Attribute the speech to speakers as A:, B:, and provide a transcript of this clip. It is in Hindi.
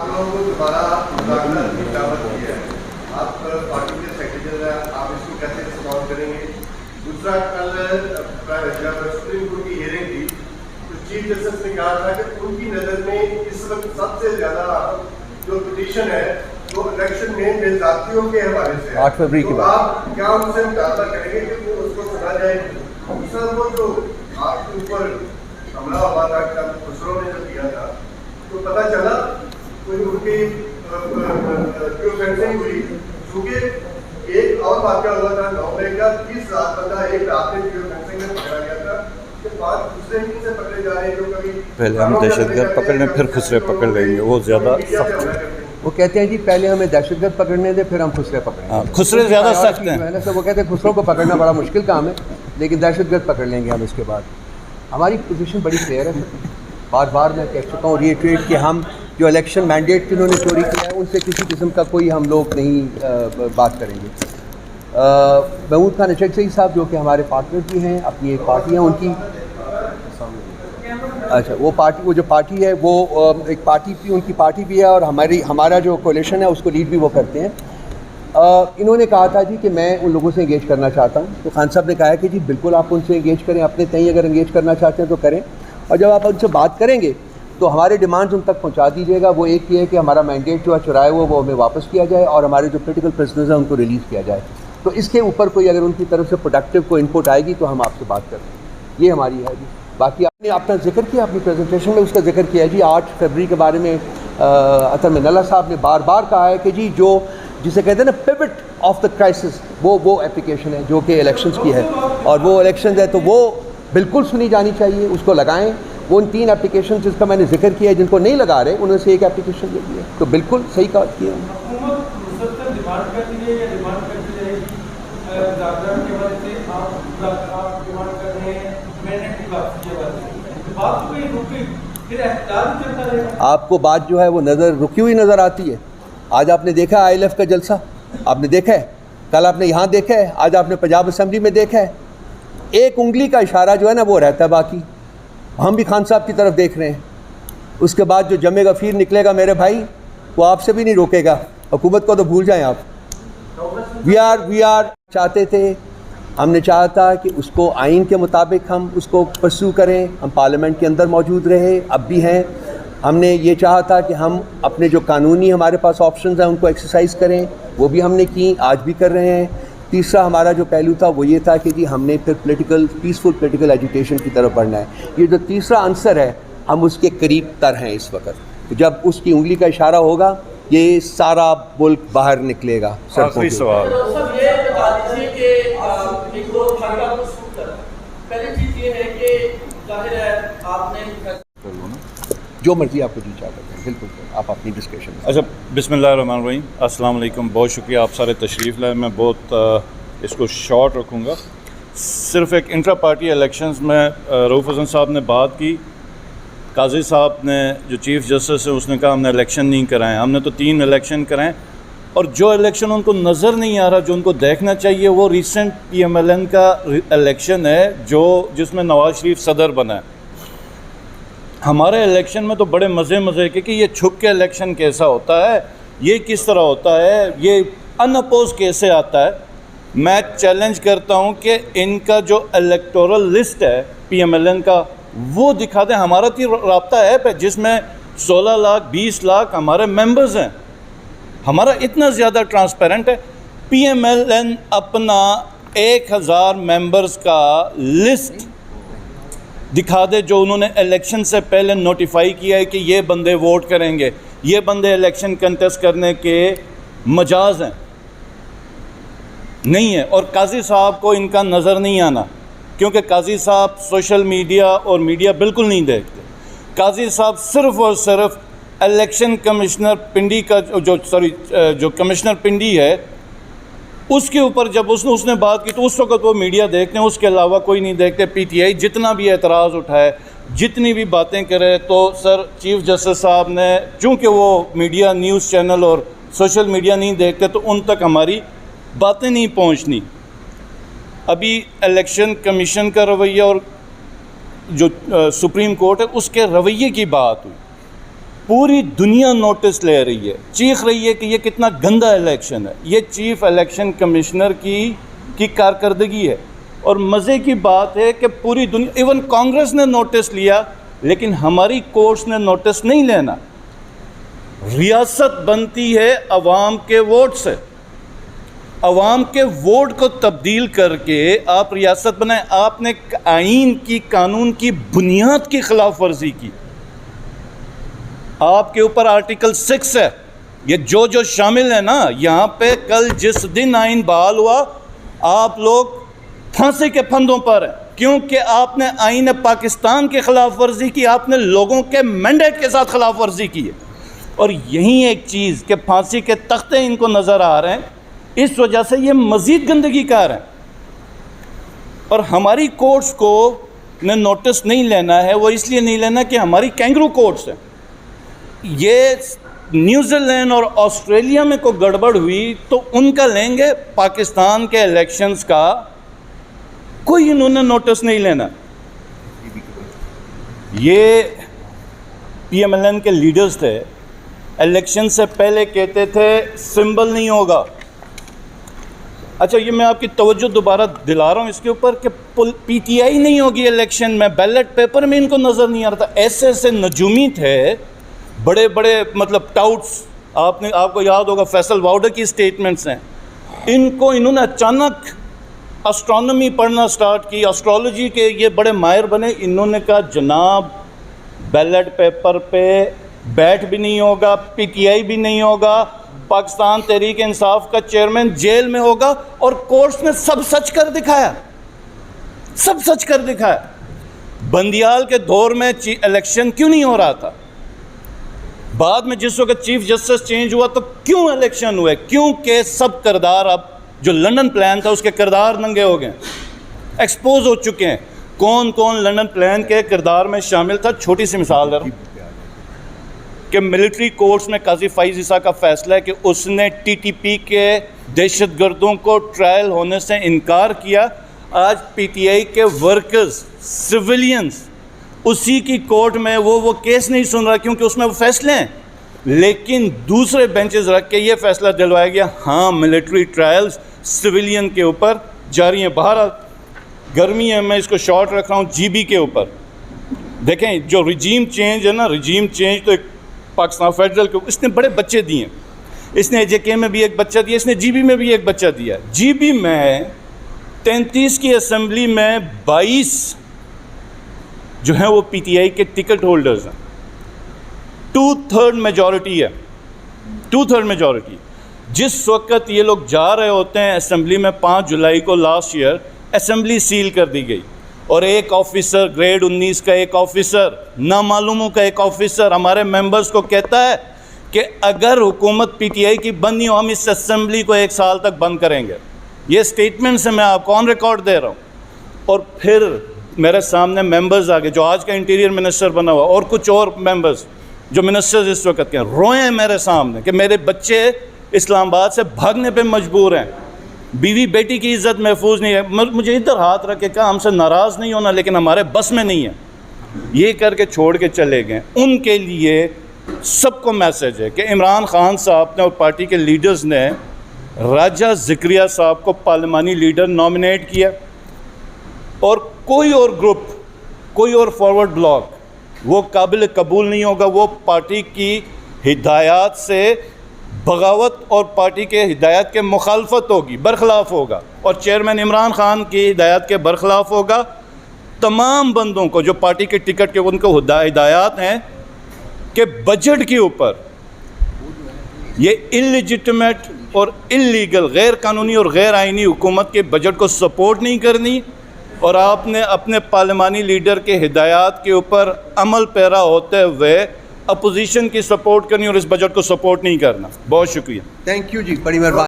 A: आप लोगों को दोबारा मुलाकात की दावत की है, आप पार्टी के सेक्रेटरी हैं, आप इसको कैसे रिस्पॉन्ड करेंगे? दूसरा, कल जब सुप्रीम कोर्ट की हियरिंग थी तो चीफ जस्टिस ने कहा था कि उनकी नज़र में इस वक्त सबसे ज़्यादा जो पिटीशन है वो इलेक्शन में बेज़ातियों के हवाले से
B: 8 फरवरी की बात।
A: आप क्या उनसे मुतालबा करेंगे कि वो उसको सुना जाए? दूसरा, वो जो आपके ऊपर हमला हुआ था, कल खुसरो ने जो किया था, तो पता चला कोई उनकी जो फेंसिंग हुई, क्योंकि एक और वाक़या हुआ था 9 मई का, 30 रात बंदा एक रात में जो फेंसिंग में पकड़ा गया था कि 5 दूसरे दिन से पकड़े जा रहे हैं जो कभी
C: पहले हम दहशतगर्द पकड़ने फिर खुसरे पकड़ लेंगे, वो ज़्यादा सख्त।
B: वो कहते हैं जी पहले हमें दहशतगर्द पकड़ने दे फिर हम खुसरे पकड़ेंगे।
C: हाँ, खुसरे ज़्यादा सख्त हैं।
B: है ना सर, वो कहते हैं खुसरों को पकड़ना बड़ा मुश्किल काम है, लेकिन दहशतगर्द पकड़ लेंगे हम इसके बाद। हमारी पोजीशन बड़ी क्लियर है, बार बार मैं कह चुका हूँ रिएट्रेट कि हम जो इलेक्शन मैंडेट जिन्होंने चोरी किया है उनसे किसी किस्म का कोई हम लोग नहीं बात करेंगे। महमूद खान अशरफ साहब जो कि हमारे पार्टनर भी हैं, अपनी एक पार्टी है उनकी, अच्छा वो जो पार्टी है वो एक पार्टी भी उनकी पार्टी भी है और हमारा जो कोalition है उसको लीड भी वो करते हैं। इन्होंने कहा था जी कि मैं उन लोगों से एंगेज करना चाहता हूँ, तो खान साहब ने कहा है कि जी बिल्कुल आप उनसे एंगेज करें, अपने तय अगर एंगेज करना चाहते हैं तो करें, और जब आप उनसे बात करेंगे तो हमारे डिमांड्स उन तक पहुँचा दीजिएगा। वो एक ही है कि हमारा मैंडेट जो है चुराए वो हमें वापस किया जाए और हमारे जो पोलिटिकल प्रिजनर्स हैं उनको रिलीज़ किया जाए। तो इसके ऊपर कोई अगर उनकी तरफ से प्रोडक्टिव कोई इनपुट आएगी तो हम आपसे बात करेंगे, ये हमारी है जी। बाकी आपने अपना जिक्र किया अपनी प्रेजेंटेशन में, उसका जिक्र किया जी 8 फरवरी के बारे में। अतर मिनल्ला साहब ने बार बार कहा है कि जी जो जिसे कहते हैं ना पिवट ऑफ द क्राइसिस, वो एप्लीकेशन है जो कि इलेक्शंस की है, और वो इलेक्शंस है तो वो बिल्कुल सुनी जानी चाहिए, उसको लगाएं। वो उन 3 एप्लीकेशन जिसका मैंने जिक्र किया है जिनको नहीं लगा रहे उनमें से एक एप्लीकेशन ले ली है, तो बिल्कुल सही कहा किया। आपको बात जो है वो रुकी हुई नज़र आती है। आज आपने देखा ILF का जलसा, आपने देखा है, कल आपने यहाँ देखा है, आज आपने पंजाब असम्बली में देखा है। एक उंगली का इशारा जो है ना वो रहता है, बाकी हम भी खान साहब की तरफ देख रहे हैं। उसके बाद जो जमेगा फिर निकलेगा मेरे भाई, वो आपसे भी नहीं रोकेगा। हुकूमत को तो भूल जाएं आप। वी आर चाहते थे, हमने चाहा था कि उसको आइन के मुताबिक हम उसको परस्यू करें, हम पार्लियामेंट के अंदर मौजूद रहे, अब भी हैं। हमने ये चाहा था कि हम अपने जो कानूनी हमारे पास ऑप्शंस हैं उनको एक्सरसाइज करें, वो भी हमने की, आज भी कर रहे हैं। तीसरा हमारा जो पहलू था वो ये था कि जी हमने फिर पीसफुल पोलिटिकल एजुटेशन की तरफ बढ़ना है। ये जो तीसरा आंसर है हम उसके करीब तर हैं इस वक्त। तो जब उसकी उंगली का इशारा होगा ये सारा मुल्क बाहर निकलेगा।
C: आखिरी सवाल,
D: पहली चीज़ ये है कि जाहिर है आपने
B: जो मर्जी आपको जी चाहते हैं, बिल्कुल आप अपनी डिस्कशन।
C: अच्छा, बिस्मिल्लाहिर्रहमानिर्रहीम, अस्सलाम वालेकुम, बहुत शुक्रिया आप सारे तशरीफ़ लाए। मैं बहुत इसको शॉर्ट रखूँगा। सिर्फ एक इंट्रा पार्टी इलेक्शंस में रऊफ़ हसन साहब ने बात की, काजी साहब ने जो चीफ़ जस्टिस है उसने कहा हमने इलेक्शन नहीं कराएं। हमने तो 3 इलेक्शन कराएं, और जो इलेक्शन उनको नज़र नहीं आ रहा, जो उनको देखना चाहिए, वो रिसेंट PMLN का इलेक्शन है जिसमें नवाज़ शरीफ सदर बना है। हमारे इलेक्शन में तो बड़े मज़े के ये छुप के इलेक्शन कैसा होता है, ये किस तरह होता है, ये अनअपोज कैसे आता है। मैं चैलेंज करता हूँ कि इनका जो इलेक्टोरल लिस्ट है PMLN का वो दिखा दें। हमारा तो राब्ता ऐप है जिसमें 16 लाख 20 लाख हमारे मेंबर्स हैं, हमारा इतना ज़्यादा ट्रांसपेरेंट है। PMLN अपना 1000 मेंबर्स का लिस्ट दिखा दे जो उन्होंने इलेक्शन से पहले नोटिफाई किया है कि ये बंदे वोट करेंगे, ये बंदे इलेक्शन कंटेस्ट करने के मजाज हैं, नहीं है। और काजी साहब को इनका नज़र नहीं आना, क्योंकि काजी साहब सोशल मीडिया और मीडिया बिल्कुल नहीं देखते। काजी साहब सिर्फ़ और सिर्फ इलेक्शन कमिश्नर पिंडी का जो कमिश्नर पिंडी है उसके ऊपर जब उसने बात की तो उस वक्त वो मीडिया देखते हैं, उसके अलावा कोई नहीं देखते। PTI जितना भी एतराज़ उठाए, जितनी भी बातें करे, तो सर चीफ़ जस्टिस साहब ने, चूँकि वो मीडिया न्यूज़ चैनल और सोशल मीडिया नहीं देखते तो उन तक हमारी बातें नहीं पहुँचनी। अभी इलेक्शन कमीशन का रवैया और जो सुप्रीम कोर्ट है उसके रवैये की बात हुई, पूरी दुनिया नोटिस ले रही है, चीख रही है कि ये कितना गंदा इलेक्शन है। ये चीफ इलेक्शन कमिश्नर की कारकर्दगी है। और मज़े की बात है कि पूरी दुनिया, इवन कांग्रेस ने नोटिस लिया, लेकिन हमारी कोर्ट्स ने नोटिस नहीं लेना। रियासत बनती है अवाम के वोट से। अवाम के वोट को तब्दील करके आप रियासत बनाए। आपने आइन की, कानून की बुनियाद की खिलाफ वर्जी की। आपके ऊपर आर्टिकल 6 है। ये जो शामिल है ना यहाँ पे, कल जिस दिन आइन बहाल हुआ, आप लोग फांसी के फंदों पर हैं, क्योंकि आपने आइन पाकिस्तान की खिलाफ वर्जी की, आपने लोगों के मैंडेट के साथ खिलाफ वर्जी की है। और यही एक चीज़ कि फांसी के तख्ते इनको नज़र आ रहे हैं, इस वजह से ये मज़ीद गंदगी कार है। और हमारी कोर्ट्स को ने नोटिस नहीं लेना है। वो इसलिए नहीं लेना कि हमारी कैंगरू कोर्ट्स हैं। ये न्यूजीलैंड और ऑस्ट्रेलिया में कोई गड़बड़ हुई तो उनका लेंगे, पाकिस्तान के इलेक्शंस का कोई इन्होंने नोटिस नहीं लेना। ये पीएमएलएन के लीडर्स थे, इलेक्शन से पहले कहते थे सिंबल नहीं होगा। अच्छा, ये मैं आपकी तवज्जो दोबारा दिला रहा हूँ इसके ऊपर कि पीटीआई नहीं होगी इलेक्शन में, बैलेट पेपर में इनको नज़र नहीं आ रहा था। ऐसे ऐसे नजूमी थे, बड़े बड़े मतलब टाउट्स, आपको याद होगा फैसल वाउडर की स्टेटमेंट्स हैं। इन्होंने अचानक एस्ट्रोनॉमी पढ़ना स्टार्ट की, एस्ट्रोलॉजी के ये बड़े माहिर बने। इन्होंने कहा जनाब बैलेट पेपर पे बैठ भी नहीं होगा, पीटीआई भी नहीं होगा, पाकिस्तान तहरीक इंसाफ का चेयरमैन जेल में होगा। और कोर्ट्स ने सब सच कर दिखाया, सब सच कर दिखाया। बंदियाल के दौर में इलेक्शन क्यों नहीं हो रहा था? बाद में जिस वक्त चीफ जस्टिस चेंज हुआ तो क्यों इलेक्शन हुए? क्योंकि सब किरदार, अब जो लंदन प्लान था उसके किरदार नंगे हो गए, एक्सपोज हो चुके हैं। कौन कौन लंदन प्लान के किरदार में शामिल था? छोटी सी मिसाल दे रहा हूँ कि मिलिट्री कोर्ट्स में काजी फाइज ईसा का फैसला है कि उसने टीटीपी के दहशतगर्दों को ट्रायल होने से इनकार किया। आज पीटीआई के वर्कर्स, सिविलियंस उसी की कोर्ट में वो केस नहीं सुन रहा, क्योंकि उसमें वो फैसले हैं। लेकिन दूसरे बेंचेस रख के ये फैसला दिलवाया गया, हाँ मिलिट्री ट्रायल्स सिविलियन के ऊपर जारी हैं। बाहर गर्मी है, मैं इसको शॉर्ट रख रहा हूँ जीबी के ऊपर। देखें जो रिजीम चेंज है ना, रिजीम चेंज तो एक पाकिस्तान फेडरल के, इसने बड़े बच्चे दिए। इसने एजेके में भी एक बच्चा दिया, इसने जीबी में भी एक बच्चा दिया। जीबी में 33 की असेंबली में 22 जो हैं वो पीटीआई के टिकट होल्डर्स हैं। 2/3 मेजॉरिटी है, 2/3 मेजॉरिटी। जिस वक्त ये लोग जा रहे होते हैं असेंबली में, 5 जुलाई को लास्ट ईयर असेंबली सील कर दी गई और एक ऑफिसर, ग्रेड 19 का एक ऑफिसर, नामालूमों का एक ऑफिसर हमारे मेंबर्स को कहता है कि अगर हुकूमत पीटीआई की बंद नहीं हो, हम इस असेंबली को 1 साल तक बंद करेंगे। ये स्टेटमेंट से मैं आपको ऑन रिकॉर्ड दे रहा हूँ। और फिर मेरे सामने मेंबर्स आ गए, जो आज का इंटीरियर मिनिस्टर बना हुआ और कुछ और मेंबर्स जो मिनिस्टर्स इस वक्त के रोए हैं मेरे सामने कि मेरे बच्चे इस्लामाबाद से भागने पे मजबूर हैं, बीवी बेटी की इज़्ज़त महफूज नहीं है। मुझे इधर हाथ रख के कहा हमसे नाराज़ नहीं होना, लेकिन हमारे बस में नहीं है। ये करके छोड़ के चले गए। उनके लिए सबको मैसेज है कि इमरान खान साहब ने और पार्टी के लीडर्स ने राजा ज़िक्रिया साहब को पार्लिमानी लीडर नॉमिनेट किया, और कोई और ग्रुप, कोई और फॉरवर्ड ब्लॉक वो काबिल कबूल नहीं होगा। वो पार्टी की हिदायत से बगावत और पार्टी के हिदायत के मुखालफत होगी, बरखिलाफ़ होगा, और चेयरमैन इमरान खान की हिदायत के बरखिलाफ़ होगा। तमाम बंदों को जो पार्टी के टिकट के उनको हिदायत हैं कि बजट के ऊपर ये इलिजिटिमेट और इलीगल, गैर कानूनी और गैर आइनी हुकूमत के बजट को सपोर्ट नहीं करनी, और आपने अपने पार्लिमानी लीडर के हिदायत के ऊपर अमल पैरा होते हुए अपोजिशन की सपोर्ट करनी और इस बजट को सपोर्ट नहीं करना। बहुत शुक्रिया।
B: थैंक यू जी, बड़ी मेहरबानी।